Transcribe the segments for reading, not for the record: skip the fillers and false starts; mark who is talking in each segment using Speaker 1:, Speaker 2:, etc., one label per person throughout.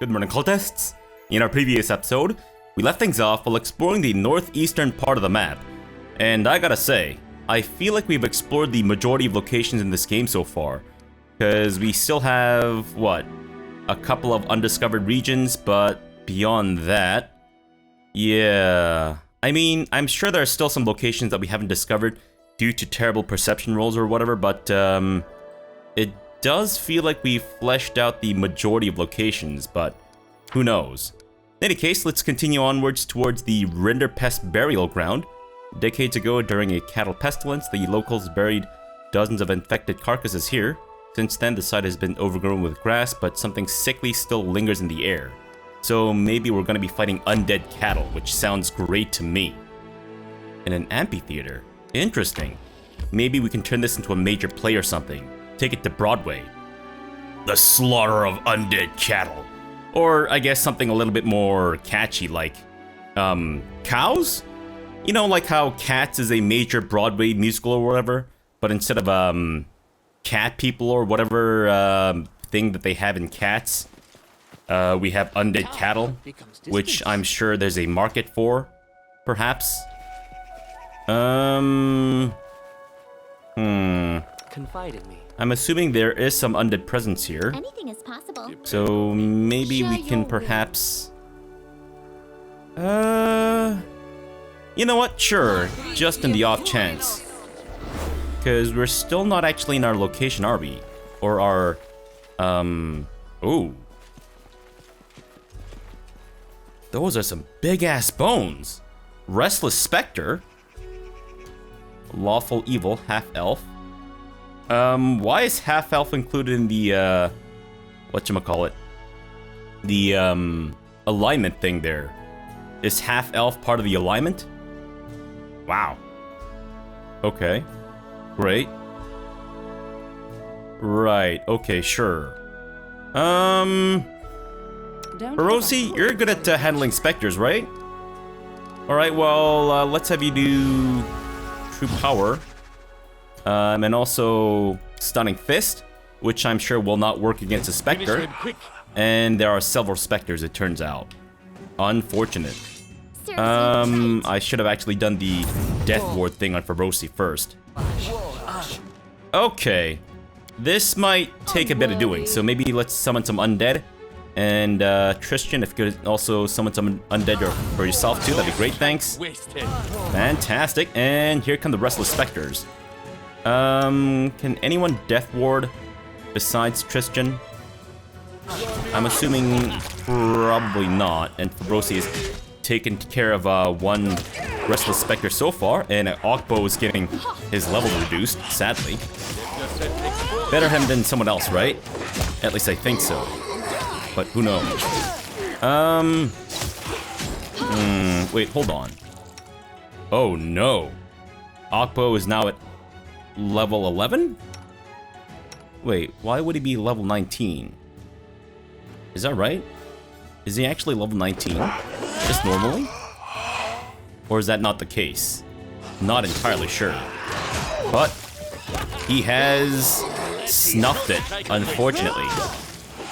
Speaker 1: Good morning, cultists! In our previous episode, we left things off while exploring the northeastern part of the map. And I gotta say, I feel like we've explored the majority of locations in this game so far. Because we still have, what, a couple of undiscovered regions, but beyond that... yeah... I mean, I'm sure there are still some locations that we haven't discovered due to terrible perception rolls or whatever, but it does feel like we've fleshed out the majority of locations, but who knows. In any case, let's continue onwards towards the Rinderpest burial ground. Decades ago, during a cattle pestilence, the locals buried dozens of infected carcasses here. Since then, the site has been overgrown with grass, but something sickly still lingers in the air. So maybe we're going to be fighting undead cattle, which sounds great to me. In an amphitheater? Interesting. Maybe we can turn this into a major play or something. Take it to Broadway. The slaughter of undead cattle. Or I guess something a little bit more catchy like, cows? You know, like how Cats is a major Broadway musical or whatever, but instead of, cat people or whatever, thing that they have in Cats, we have undead cattle, which I'm sure there's a market for, perhaps.
Speaker 2: Confide in me.
Speaker 1: I'm assuming there is some undead presence here.
Speaker 3: Anything is possible.
Speaker 1: So maybe we can perhaps... you know what? Sure. Just in the off chance. Because we're still not actually in our location, are we? Or our... ooh. Those are some big-ass bones. Restless Spectre. Lawful Evil, half-elf. Why is half-elf included in the, whatchamacallit? The, alignment thing there? Is half-elf part of the alignment? Wow. Okay. Great. Right, okay, sure. Fabrosi, you're good at handling specters, right? Alright, well, let's have you do True Power. And also Stunning Fist, which I'm sure will not work against a Spectre. And there are several Spectres, it turns out. Unfortunate. I should have actually done the Death Ward thing on Fabrosi first. Okay. This might take a bit of doing, so maybe let's summon some undead. And Tristan, if you could also summon some undead for yourself too, that'd be great, thanks. Fantastic, and here come the Restless Spectres. Can anyone Death Ward besides Tristan? I'm assuming probably not, and Fabrosi has taken care of one Restless Spectre so far, and Okbo is getting his level reduced, sadly. Better him than someone else, right? At least I think so. But who knows? Wait, hold on. Oh no. Okbo is now at level 11? Wait, why would he be level 19? Is that right? Is he actually level 19? Just normally? Or is that not the case? Not entirely sure. But he has snuffed it, unfortunately.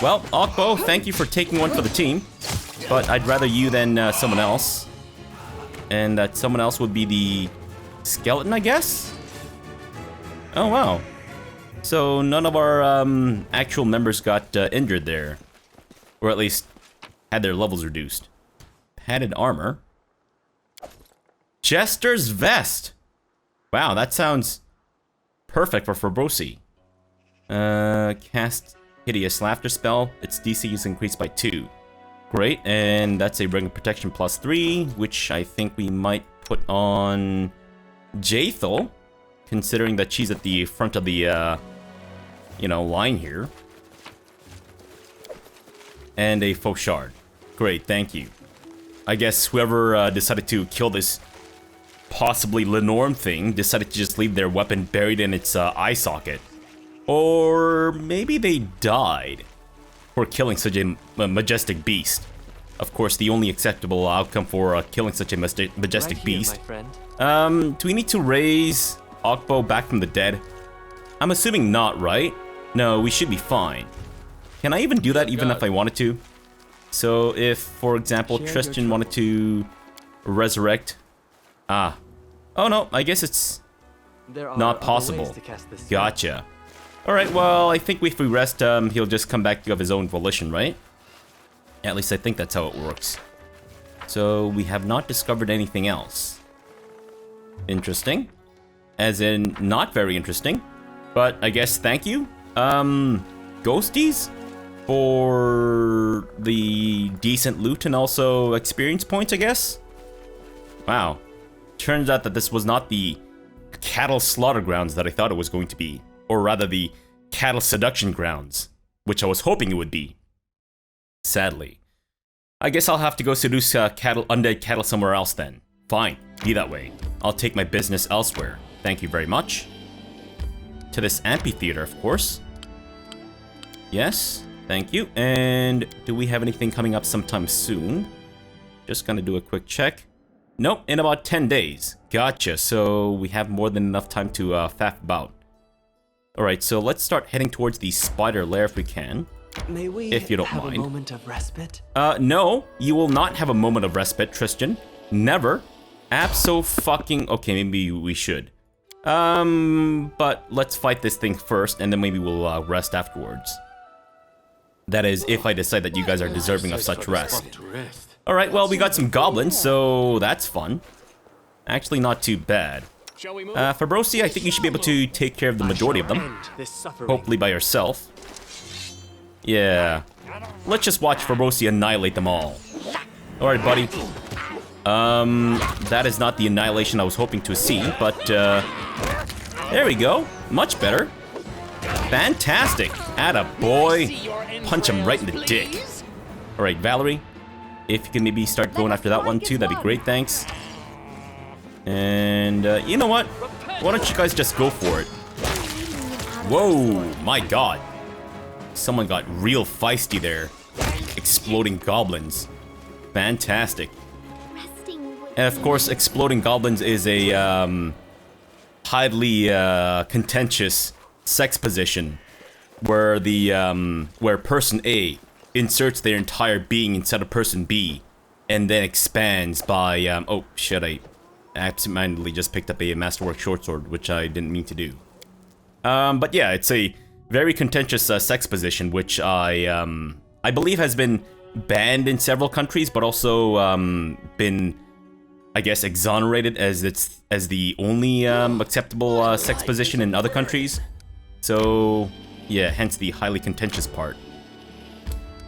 Speaker 1: Well, Okbo, thank you for taking one for the team. But I'd rather you than someone else. And that someone else would be the skeleton, I guess? Oh, wow. So none of our actual members got injured there. Or at least had their levels reduced. Padded armor. Jester's Vest. Wow, that sounds perfect for Fabrosi. Cast Hideous Laughter spell. Its DC is increased by 2. Great, and that's a ring of protection plus 3, which I think we might put on Jaethel, considering that she's at the front of the, line here. And a faux shard. Great, thank you. I guess whoever decided to kill this possibly Lenorm thing decided to just leave their weapon buried in its eye socket. Or maybe they died for killing such a majestic beast. Of course, the only acceptable outcome for killing such a majestic beast. Do we need to raise Okbo back from the dead? I'm assuming not, right? No, we should be fine. Can I even do that even if I wanted to? So if, for example, Tristan wanted to resurrect... Ah. Oh no, I guess it's not possible. Gotcha. Alright, well, I think if we rest, he'll just come back of his own volition, right? At least I think that's how it works. So we have not discovered anything else. Interesting. As in, not very interesting. But I guess thank you. Ghosties? For the decent loot and also experience points, I guess? Wow. Turns out that this was not the cattle slaughter grounds that I thought it was going to be. Or rather, the cattle seduction grounds, which I was hoping it would be. Sadly. I guess I'll have to go seduce undead cattle somewhere else then. Fine, be that way. I'll take my business elsewhere. Thank you very much. To this amphitheater, of course. Yes, thank you. And do we have anything coming up sometime soon? Just gonna do a quick check. Nope, in about 10 days. Gotcha, so we have more than enough time to faff about. Alright, so let's start heading towards the spider lair if we can.
Speaker 2: May we
Speaker 1: if you don't
Speaker 2: have
Speaker 1: mind.
Speaker 2: a moment of respite?
Speaker 1: No, you will not have a moment of respite, Tristan. Never. Abso-fucking... Okay, maybe we should. But let's fight this thing first, and then maybe we'll rest afterwards. That is, if I decide that you guys are deserving of such rest. Alright, well, we got some goblins, so that's fun. Actually, not too bad. Fabrosi, I think you should be able to take care of the majority of them. Hopefully by yourself. Yeah. Let's just watch Fabrosi annihilate them all. Alright, buddy. That is not the annihilation I was hoping to see, but, there we go. Much better. Fantastic. Atta boy. Punch him right in the dick. Alright, Valerie. If you can maybe start going after that one too, that'd be great, thanks. And, you know what? Why don't you guys just go for it? Whoa, my god. Someone got real feisty there. Exploding goblins. Fantastic. And of course, exploding goblins is a, highly, contentious sex position. Where the, where person A inserts their entire being inside of person B. And then expands by, oh shit, I absentmindedly just picked up a Masterwork short sword, which I didn't mean to do. But yeah, it's a very contentious sex position, which I believe has been banned in several countries, but also been, I guess, exonerated as the only acceptable sex position in other countries. So yeah, hence the highly contentious part.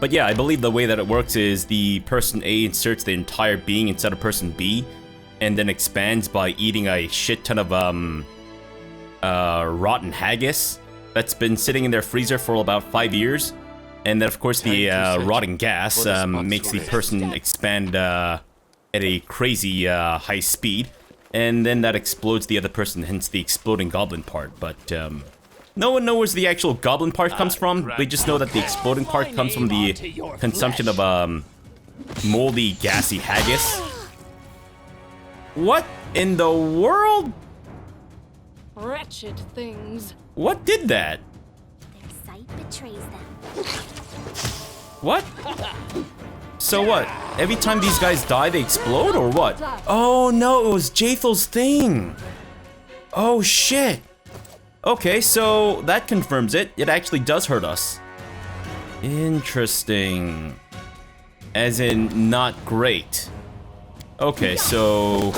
Speaker 1: But yeah, I believe the way that it works is the person A inserts the entire being inside of person B, and then expands by eating a shit ton of rotten haggis that's been sitting in their freezer for about 5 years. And then of course the rotting gas makes the person expand at a crazy high speed, and then that explodes the other person, hence the exploding goblin part. But no one knows where the actual goblin part comes from. They just know that the exploding part comes from the consumption of moldy, gassy haggis. What in the world?
Speaker 3: Wretched things.
Speaker 1: What did that?
Speaker 4: Their sight betrays them.
Speaker 1: What? So what? Every time these guys die, they explode, or what? Oh no, it was Jathel's thing. Oh shit. Okay, so that confirms it. It actually does hurt us. Interesting. As in, not great. Okay, so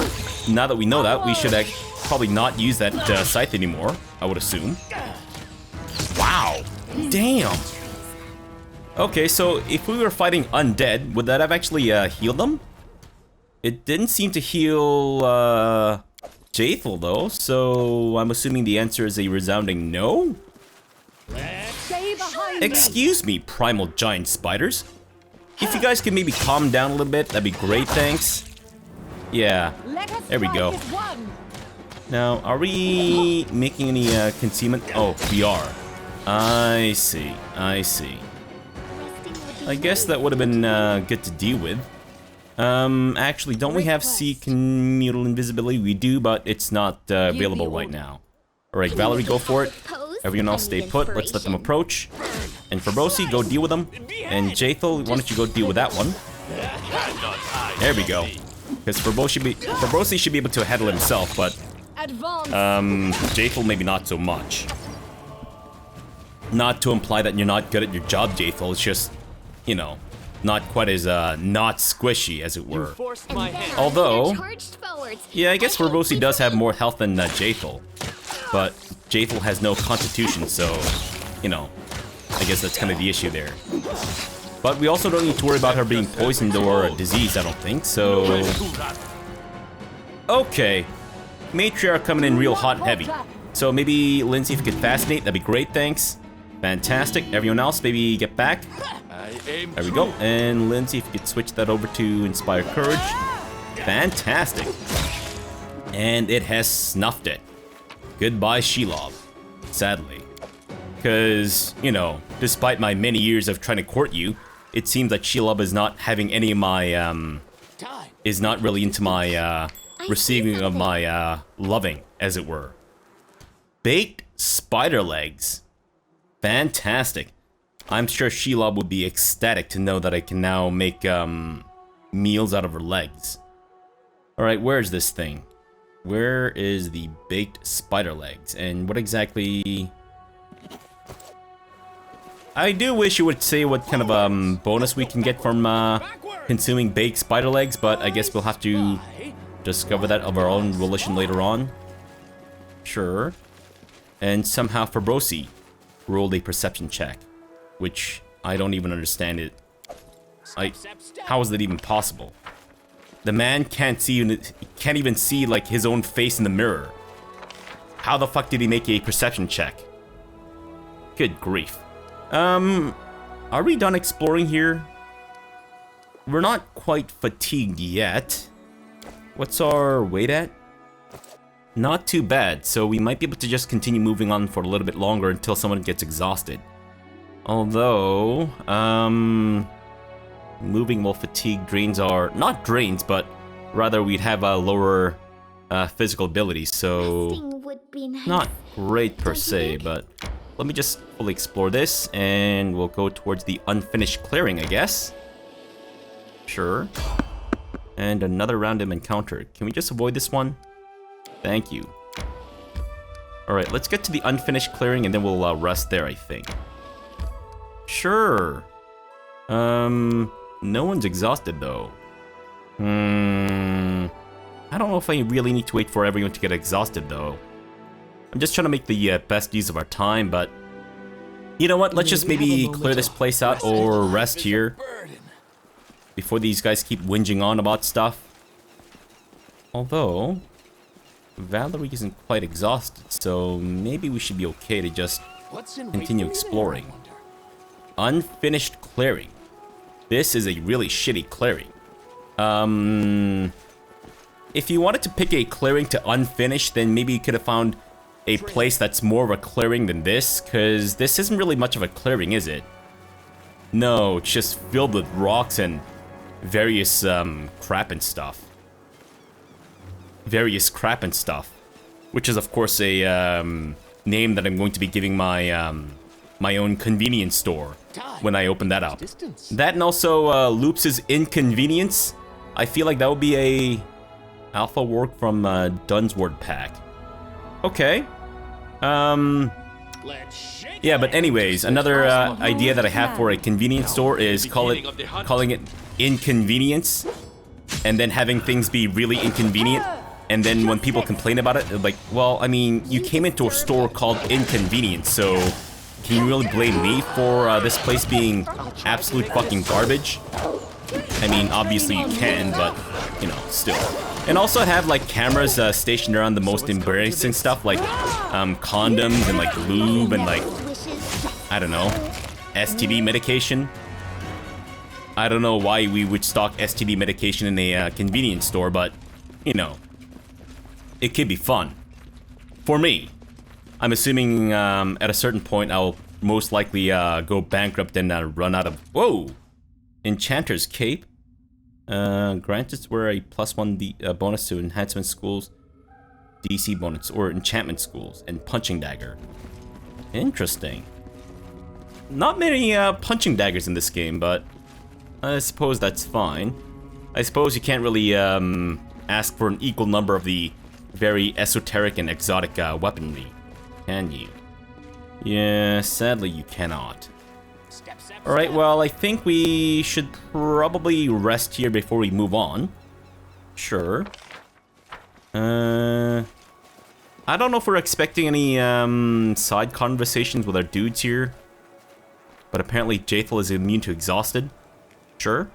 Speaker 1: now that we know that, we should probably not use that scythe anymore, I would assume. Wow. Damn. Okay, so if we were fighting undead, would that have actually healed them? It didn't seem to heal Jathel though, so I'm assuming the answer is a resounding no? Excuse me, primal giant spiders. If you guys could maybe calm down a little bit, that'd be great, thanks. Yeah, there we go. Now, are we making any concealment? Oh, we are. I see, I see. I guess that would have been good to deal with. Actually, don't we have sea communal invisibility? We do, but it's not available right now. Alright, Valerie, go for it. Everyone else stay put. Let's let them approach. And Fabrosi, go deal with them. And Jaethel, why don't you go deal with that one? There we go. Because Fabrosi should be able to handle himself, but Jaethel maybe not so much. Not to imply that you're not good at your job, Jaethel. It's just, you know, not quite as not squishy as it were. Although, yeah, I guess Fabrosi does have more health than Jaethel, but Jaethel has no constitution, so you know, I guess that's kind of the issue there. But we also don't need to worry about her being poisoned or diseased, I don't think, so... Okay. Matriarch coming in real hot and heavy. So maybe, Lindsay, if you could fascinate, that'd be great, thanks. Fantastic. Everyone else, maybe get back. There we go. And Lindsay, if you could switch that over to Inspire Courage. Fantastic. And it has snuffed it. Goodbye, Shelob. Sadly. Because, you know, despite my many years of trying to court you, it seems that Shelob is not having any of my, is not really into my, receiving of my, loving, as it were. Baked spider legs. Fantastic. I'm sure Shelob would be ecstatic to know that I can now make, meals out of her legs. Alright, where's this thing? Where is the baked spider legs? And what exactly... I do wish you would say what kind of bonus we can get from consuming baked spider legs, but I guess we'll have to discover that of our own volition later on. Sure. And somehow Fabrosi rolled a perception check, which I don't even understand it. How is that even possible? The man can't even see like his own face in the mirror. How the fuck did he make a perception check? Good grief. Are we done exploring here? We're not quite fatigued yet. What's our weight at? Not too bad, so we might be able to just continue moving on for a little bit longer until someone gets exhausted. Although, moving while fatigue drains our... not drains, but rather we'd have a lower physical ability, so... not great per se, but... let me just fully explore this, and we'll go towards the unfinished clearing, I guess. Sure. And another random encounter. Can we just avoid this one? Thank you. Alright, let's get to the unfinished clearing, and then we'll rest there, I think. Sure. No one's exhausted, though. I don't know if I really need to wait for everyone to get exhausted, though. I'm just trying to make the best use of our time, but... you know what? Let's just maybe clear this place out or rest here. Before these guys keep whinging on about stuff. Although... Valerie isn't quite exhausted, so maybe we should be okay to just continue exploring. Unfinished clearing. This is a really shitty clearing. If you wanted to pick a clearing to unfinished, then maybe you could have found a place that's more of a clearing than this, because this isn't really much of a clearing, is it? No, it's just filled with rocks and various crap and stuff. Which is of course a name that I'm going to be giving my my own convenience store when I open that up. That and also Loops' Inconvenience. I feel like that would be a alpha work from Dunsword Pack. Okay. Yeah, but anyways, another idea that I have for a convenience store is calling it Inconvenience, and then having things be really inconvenient. And then when people complain about it, they're like, well, I mean, you came into a store called Inconvenience, so can you really blame me for this place being absolute fucking garbage? I mean, obviously you can, but, you know, still. And also have, like, cameras stationed around the most embarrassing stuff, like, condoms and, like, lube and, like, I don't know, STD medication. I don't know why we would stock STD medication in a convenience store, but, you know. It could be fun. For me. I'm assuming at a certain point I'll most likely go bankrupt and run out of... Whoa! Enchanter's Cape. Grants were a +1 bonus to enhancement schools, DC bonus, or enchantment schools, and punching dagger. Interesting. Not many punching daggers in this game, but I suppose that's fine. I suppose you can't really ask for an equal number of the very esoteric and exotic weaponry, can you? Yeah, sadly you cannot. Alright, well, I think we should probably rest here before we move on. Sure. I don't know if we're expecting any side conversations with our dudes here. But apparently Jaethal is immune to exhausted. Sure.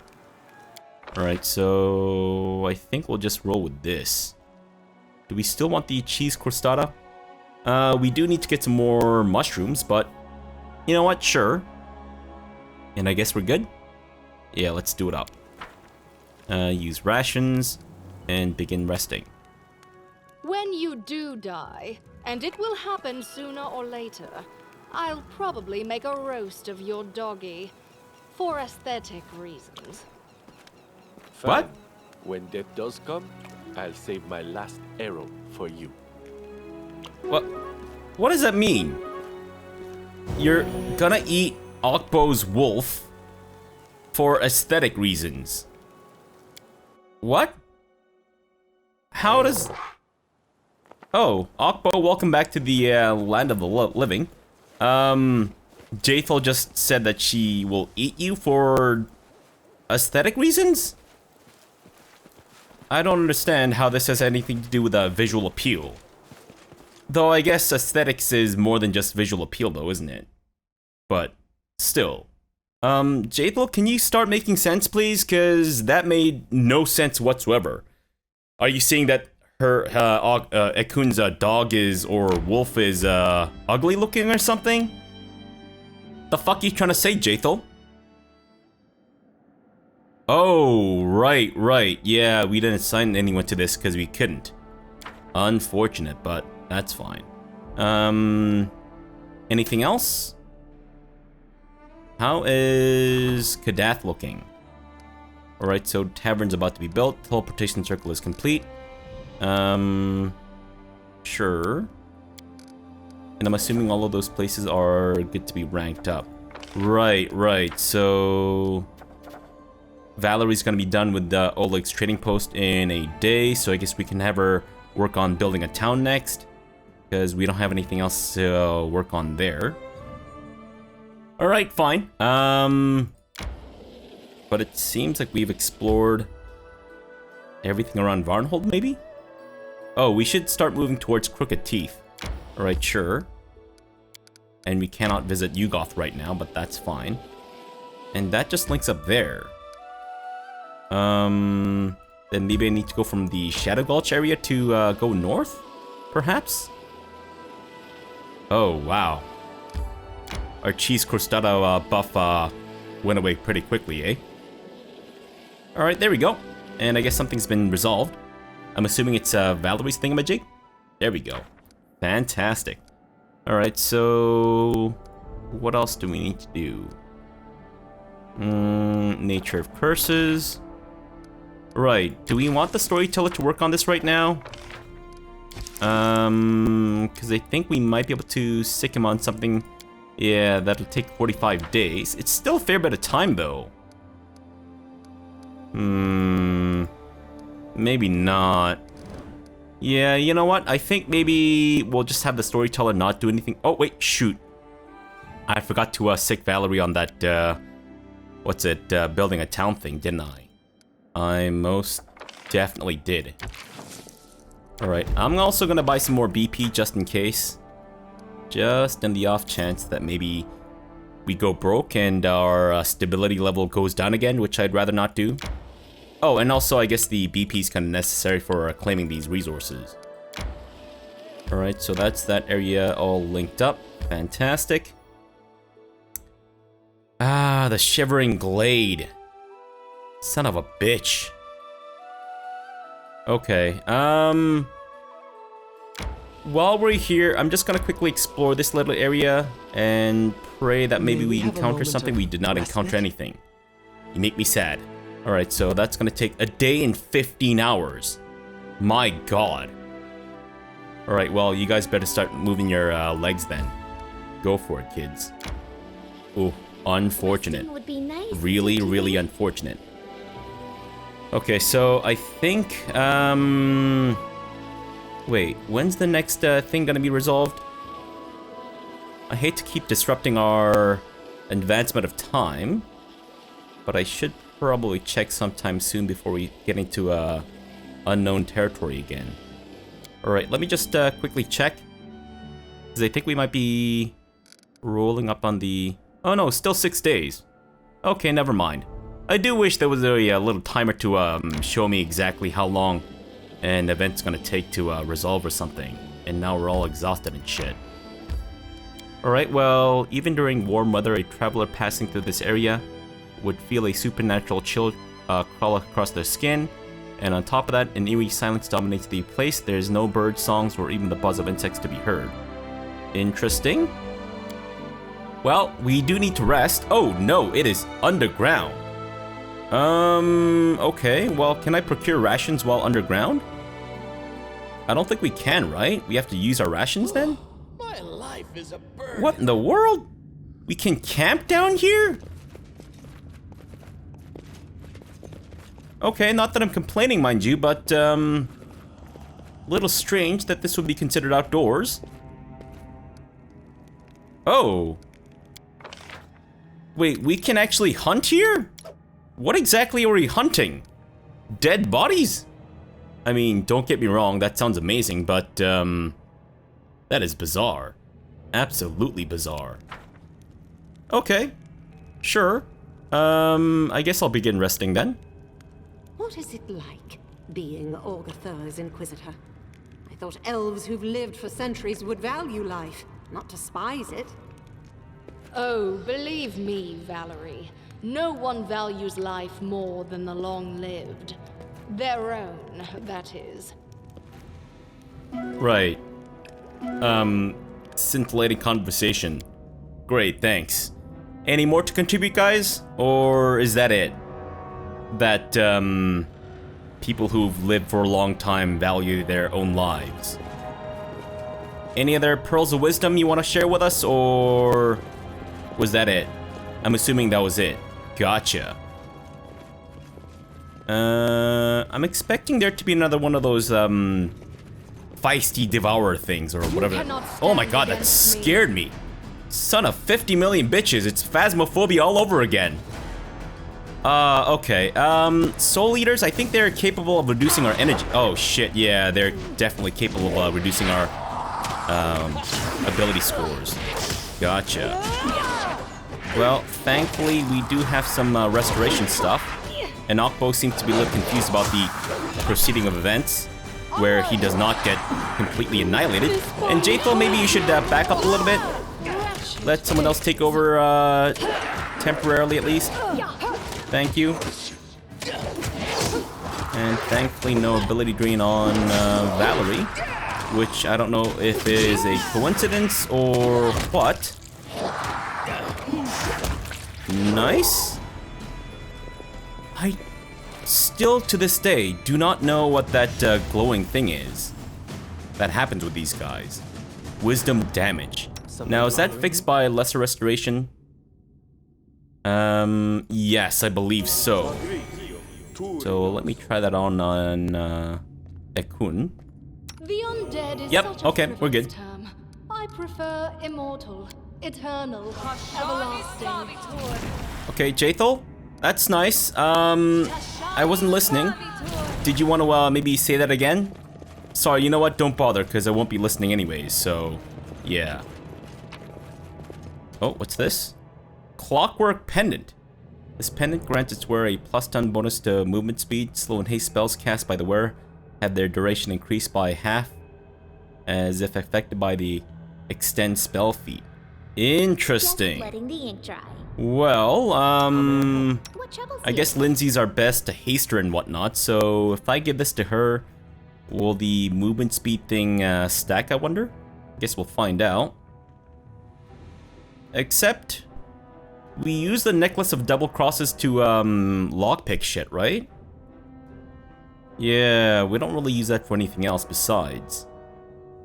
Speaker 1: Alright, so I think we'll just roll with this. Do we still want the cheese crostata? We do need to get some more mushrooms, but you know what? Sure. And I guess we're good? Yeah, let's do it up. Use rations and begin resting.
Speaker 3: When you do die, and it will happen sooner or later, I'll probably make a roast of your doggy. For aesthetic reasons.
Speaker 1: What?
Speaker 2: When death does come, I'll save my last arrow for you.
Speaker 1: What does that mean? You're gonna eat Okbo's wolf for aesthetic reasons. What? How does... Oh, Okbo, welcome back to the land of the living. Jaethal just said that she will eat you for aesthetic reasons? I don't understand how this has anything to do with visual appeal. Though I guess aesthetics is more than just visual appeal though, isn't it? But still. Jaethal, can you start making sense, please? Because that made no sense whatsoever. Are you saying that her, Ekun's dog is, or wolf is, ugly looking or something? The fuck are you trying to say, Jaethal? Oh, right. Yeah, we didn't assign anyone to this because we couldn't. Unfortunate, but that's fine. Anything else? How is Kadath looking? Alright, so tavern's about to be built. Teleportation circle is complete. Sure. And I'm assuming all of those places are good to be ranked up. Right. So Valerie's gonna be done with the Oleg's trading post in a day, so I guess we can have her work on building a town next, because we don't have anything else to work on there. Alright, fine. But it seems like we've explored everything around Varnhold, maybe? Oh, we should start moving towards Crooked Teeth. Alright, sure. And we cannot visit Yugoth right now, but that's fine. And that just links up there. Then maybe I need to go from the Shadow Gulch area to go north? Perhaps? Oh, wow. Our cheese crostata buff went away pretty quickly, eh? Alright, there we go. And I guess something's been resolved. I'm assuming it's Valerie's thingamajig? There we go. Fantastic. Alright, so... what else do we need to do? Nature of curses. Right, do we want the storyteller to work on this right now? Because I think we might be able to sick him on something. Yeah, that'll take 45 days. It's still a fair bit of time, though. Maybe not. Yeah, you know what? I think maybe we'll just have the storyteller not do anything. Oh, wait, shoot. I forgot to sick Valerie on that, what's it, building a town thing, didn't I? I most definitely did. Alright, I'm also gonna buy some more BP just in case. Just in the off chance that maybe we go broke and our stability level goes down again, which I'd rather not do. Oh, and also I guess the BP is kind of necessary for claiming these resources. Alright, so that's that area all linked up. Fantastic. Ah, the Shivering Glade. Son of a bitch. Okay, while we're here, I'm just gonna quickly explore this little area and pray that maybe we encounter something. We did not encounter anything. You make me sad. Alright, so that's gonna take a day and 15 hours. My god. Alright, well, you guys better start moving your legs then. Go for it, kids. Ooh, unfortunate.
Speaker 4: Resting would be nice,
Speaker 1: Really,
Speaker 4: don't you
Speaker 1: really
Speaker 4: think?
Speaker 1: unfortunate. Okay, so I think, wait, when's the next thing gonna be resolved? I hate to keep disrupting our advancement of time, but I should probably check sometime soon before we get into unknown territory again. Alright, let me just quickly check, because I think we might be rolling up on the... Oh no, still 6 days. Okay, never mind. I do wish there was a little timer to show me exactly how long an event's gonna take to resolve or something. And now we're all exhausted and shit. Alright, well, even during warm weather, a traveler passing through this area would feel a supernatural chill crawl across their skin. And on top of that, an eerie silence dominates the place. There's no bird songs or even the buzz of insects to be heard. Interesting. Well, we do need to rest. Oh no, it is underground. Okay, well, can I procure rations while underground? I don't think we can, right? We have to use our rations then?
Speaker 5: My life is a burden.
Speaker 1: What in the world? We can camp down here? Okay, not that I'm complaining, mind you, but, little strange that this would be considered outdoors. Oh. Wait, we can actually hunt here? What exactly are we hunting? Dead bodies? I mean, don't get me wrong, that sounds amazing, but, that is bizarre. Absolutely bizarre. Okay. Sure. I guess I'll begin resting then.
Speaker 6: What is it like, being Orgathur's Inquisitor? I thought elves who've lived for centuries would value life, not despise it.
Speaker 3: Oh, believe me, Valerie. No one values life more than the long-lived. Their own, that is.
Speaker 1: Right. Scintillating conversation. Great, thanks. Any more to contribute, guys? Or is that it? That, people who've lived for a long time value their own lives. Any other pearls of wisdom you want to share with us, or was that it? I'm assuming that was it. Gotcha. I'm expecting there to be another one of those, feisty devourer things, or whatever. Oh my god, that scared me. Son of 50 million bitches, it's phasmophobia all over again. Okay, soul eaters, I think they're capable of reducing our energy. Oh shit, yeah, they're definitely capable of reducing our, ability scores. Gotcha. Well, thankfully, we do have some restoration stuff. And Okbo seems to be a little confused about the proceeding of events, where he does not get completely annihilated. And Jatho, maybe you should back up a little bit. Let someone else take over, temporarily at least. Thank you. And thankfully, no ability drain on Valerie, which I don't know if is a coincidence or what. Nice. I still, to this day, do not know what that glowing thing is that happens with these guys. Wisdom damage. Now, is that fixed by lesser restoration? Yes, I believe so. So let me try that on Ekun.
Speaker 3: The undead is
Speaker 1: Yep,
Speaker 3: such a
Speaker 1: okay, we're
Speaker 3: frivolous
Speaker 1: good.
Speaker 3: term. I prefer immortal, eternal, everlasting.
Speaker 1: Okay, Jathal, that's nice. I wasn't listening. Did you want to maybe say that again? Sorry, you know what? Don't bother, because I won't be listening anyways, so yeah. Oh, what's this? Clockwork Pendant. This pendant grants its wearer a +10 bonus to movement speed. Slow and haste spells cast by the wearer have their duration increased by half, as if affected by the extend spell feat. Interesting.
Speaker 4: Just letting the ink dry.
Speaker 1: Well,
Speaker 4: What troubles
Speaker 1: I
Speaker 4: you?
Speaker 1: guess Lindsay's our best to haste her and whatnot, so if I give this to her, will the movement speed thing stack, I wonder? Guess we'll find out. Except, we use the necklace of double crosses to lockpick shit, right? Yeah, we don't really use that for anything else besides.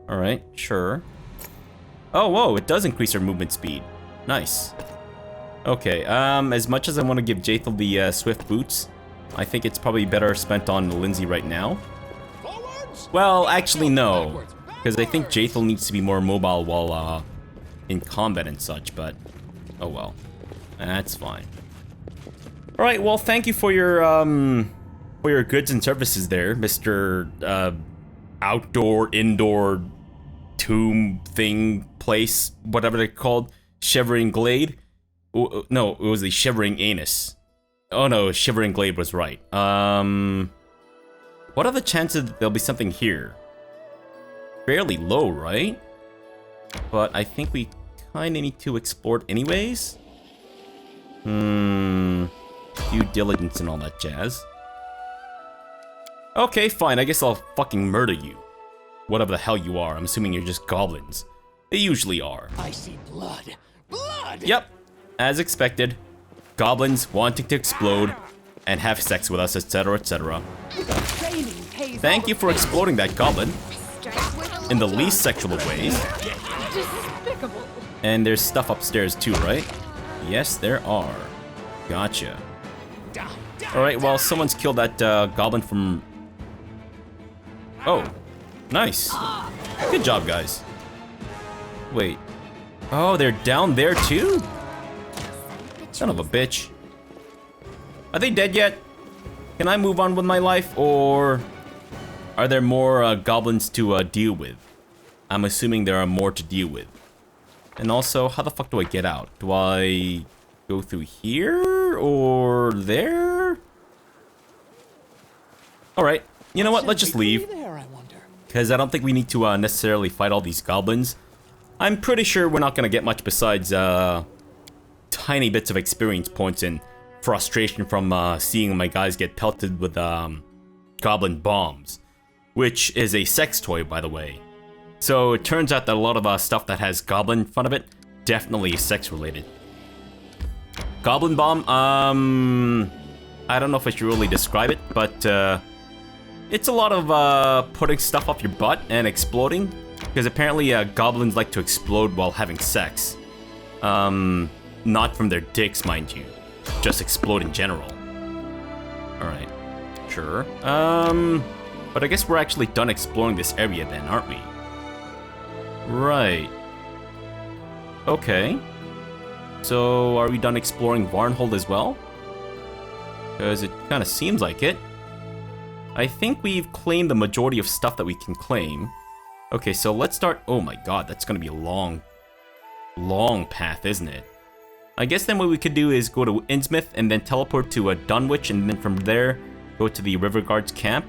Speaker 1: Alright, sure. Oh, whoa, it does increase our movement speed. Nice. Okay, as much as I want to give Jaethal the swift boots, I think it's probably better spent on Lindsay right now. Well, actually, no. Because I think Jaethal needs to be more mobile while in combat and such, but oh well. That's fine. Alright, well, thank you for your goods and services there, Mr. Outdoor, indoor, tomb thing, place, whatever they're called. Shivering Glade? No, it was the Shivering Anus. Oh no, Shivering Glade was right. What are the chances that there'll be something here? Fairly low, right? But I think we kinda need to explore it anyways. Due diligence and all that jazz. Okay, fine, I guess I'll fucking murder you. Whatever the hell you are, I'm assuming you're just goblins. They usually are.
Speaker 5: I see blood. Blood!
Speaker 1: Yep, as expected. Goblins wanting to explode and have sex with us, etc., etc. Thank you for exploding that goblin in the least sexual of ways.
Speaker 3: Despicable.
Speaker 1: And there's stuff upstairs too, right? Yes, there are. Gotcha. Alright, well, someone's killed that goblin from... Oh, nice. Good job, guys. Wait. Oh, they're down there too? Son of a bitch. Are they dead yet? Can I move on with my life, or are there more goblins to deal with? I'm assuming there are more to deal with. And also, how the fuck do I get out? Do I go through here or there? Alright, you know what? Let's just leave. Because I don't think we need to necessarily fight all these goblins. I'm pretty sure we're not going to get much besides tiny bits of experience points and frustration from seeing my guys get pelted with goblin bombs. Which is a sex toy, by the way. So it turns out that a lot of stuff that has goblin in front of it definitely is sex related. Goblin bomb, I don't know if I should really describe it, but it's a lot of putting stuff up your butt and exploding. Because apparently goblins like to explode while having sex. Not from their dicks, mind you. Just explode in general. Alright, sure. But I guess we're actually done exploring this area then, aren't we? Right. Okay. So, are we done exploring Varnhold as well? Because it kind of seems like it. I think we've claimed the majority of stuff that we can claim. Okay, so let's start... Oh my god, that's gonna be a long path, isn't it? I guess then what we could do is go to Innsmouth and then teleport to Dunwich, and then from there, go to the River Guards camp.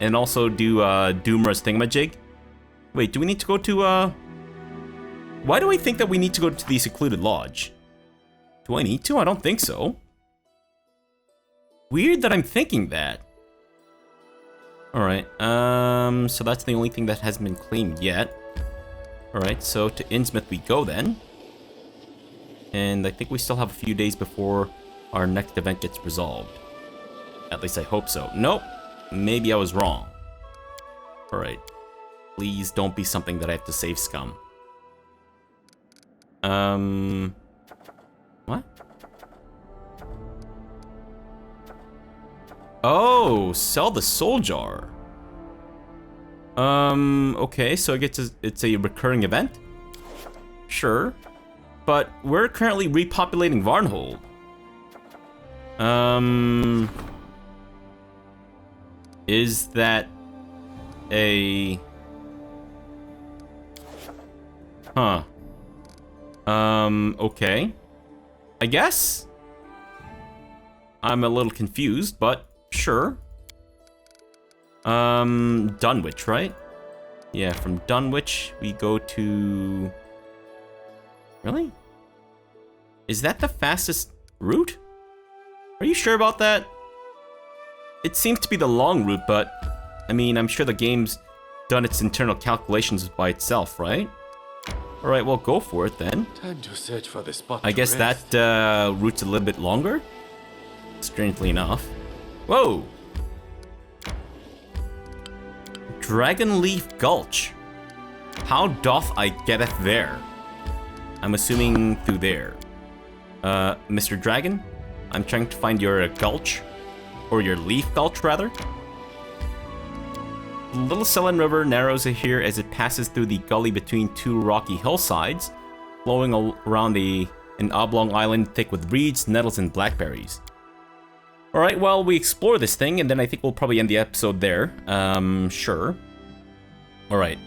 Speaker 1: And also do Doomra's thingamajig. Wait, do we need to go to... Why do I think that we need to go to the Secluded Lodge? Do I need to? I don't think so. Weird that I'm thinking that. Alright, so that's the only thing that hasn't been claimed yet. Alright, so to Innsmouth we go then. And I think we still have a few days before our next event gets resolved. At least I hope so. Nope, maybe I was wrong. Alright, please don't be something that I have to save scum. What? Oh, sell the soul jar. Okay, so it's a recurring event? Sure. But we're currently repopulating Varnhold. Is that a... Huh. Okay. I guess? I'm a little confused, but sure. Dunwich, right? Yeah, from Dunwich, we go to... Really? Is that the fastest route? Are you sure about that? It seems to be the long route, but... I mean, I'm sure the game's done its internal calculations by itself, right? Alright, well, go for it then.
Speaker 2: Time to search for the spot.
Speaker 1: I guess that route's a little bit longer. Strangely enough. Whoa! Dragonleaf Gulch. How doth I getteth there? I'm assuming through there. Mr. Dragon, I'm trying to find your gulch. Or your leaf gulch, rather. Little Selen River narrows here as it passes through the gully between two rocky hillsides, flowing around an oblong island thick with reeds, nettles, and blackberries. Alright, well, we explore this thing, and then I think we'll probably end the episode there. Sure. Alright.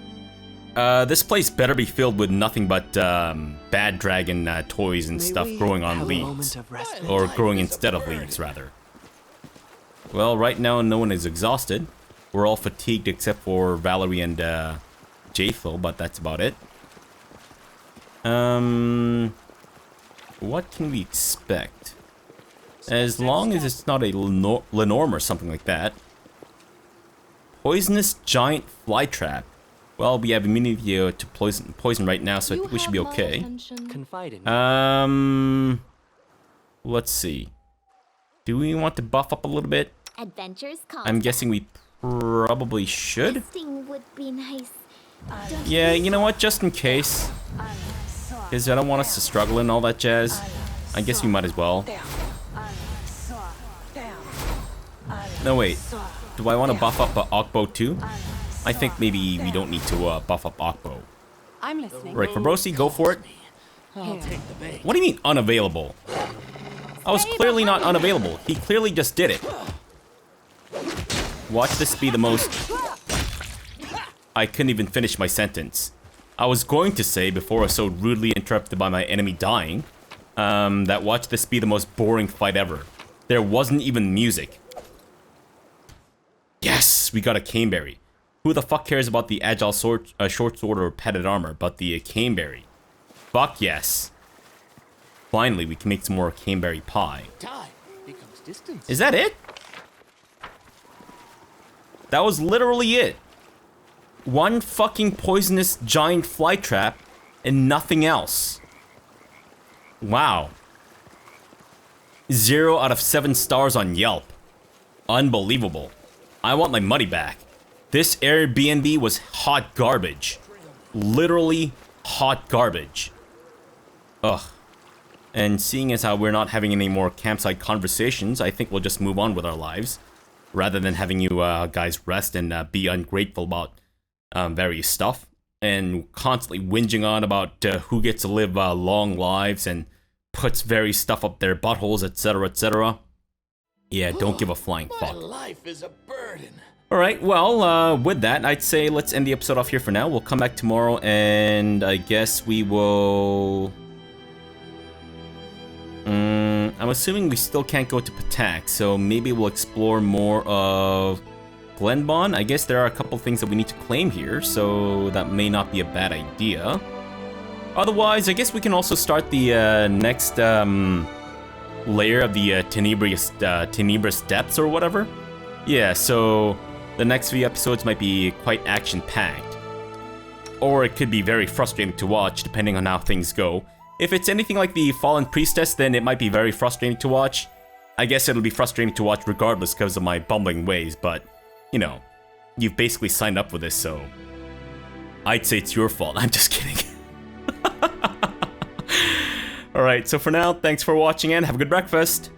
Speaker 1: This place better be filled with nothing but bad dragon toys and stuff growing on leaves. Or growing instead of leaves, rather. Well, right now no one is exhausted. We're all fatigued except for Valerie and Jaythil, but that's about it. What can we expect? As long as it's not a Lenorm or something like that. Poisonous giant fly trap. Well, we have immunity to poison right now, so I think we should be okay.
Speaker 5: Confide in me.
Speaker 1: Let's see. Do we want to buff up a little bit?
Speaker 4: Adventures
Speaker 1: I'm guessing we probably should.
Speaker 4: Testing would be nice.
Speaker 1: Yeah, you know what? Just in case. Because I don't want us to struggle and all that jazz. I guess we might as well. No, wait. Do I want to buff up Okbo too? I think maybe we don't need to buff up Okbo.
Speaker 6: I'm listening.
Speaker 1: Right, Fabrosi, go for it.
Speaker 5: I'll take the bait.
Speaker 1: What do you mean unavailable? I was clearly not unavailable. He clearly just did it. Watch this be the most... I couldn't even finish my sentence. I was going to say, before I was so rudely interrupted by my enemy dying, that watch this be the most boring fight ever. There wasn't even music. Yes, we got a Caneberry. Who the fuck cares about the agile short sword or padded armor, but the Caneberry? Fuck yes. Finally, we can make some more Caneberry pie.
Speaker 5: Time becomes distance.
Speaker 1: Is that it? That was literally it. One fucking poisonous giant fly trap and nothing else. Wow. 0 out of 7 stars on Yelp. Unbelievable. I want my money back. This Airbnb was hot garbage. Literally hot garbage. Ugh. And seeing as how we're not having any more campsite conversations, I think we'll just move on with our lives. Rather than having you guys rest and be ungrateful about various stuff. And constantly whinging on about who gets to live long lives and puts various stuff up their buttholes, etc., etc. Yeah, don't give a flying fuck.
Speaker 5: Life is a burden.
Speaker 1: Alright, well, with that, I'd say let's end the episode off here for now. We'll come back tomorrow, and I guess we will... I'm assuming we still can't go to Patak, so maybe we'll explore more of Glenbon. I guess there are a couple things that we need to claim here, so that may not be a bad idea. Otherwise, I guess we can also start the next layer of the Tenebrous Depths or whatever. Yeah, so the next few episodes might be quite action-packed. Or it could be very frustrating to watch, depending on how things go. If it's anything like the Fallen Priestess, then it might be very frustrating to watch. I guess it'll be frustrating to watch regardless because of my bumbling ways, but, you know, you've basically signed up for this, so... I'd say it's your fault. I'm just kidding. Alright, so for now, thanks for watching and have a good breakfast.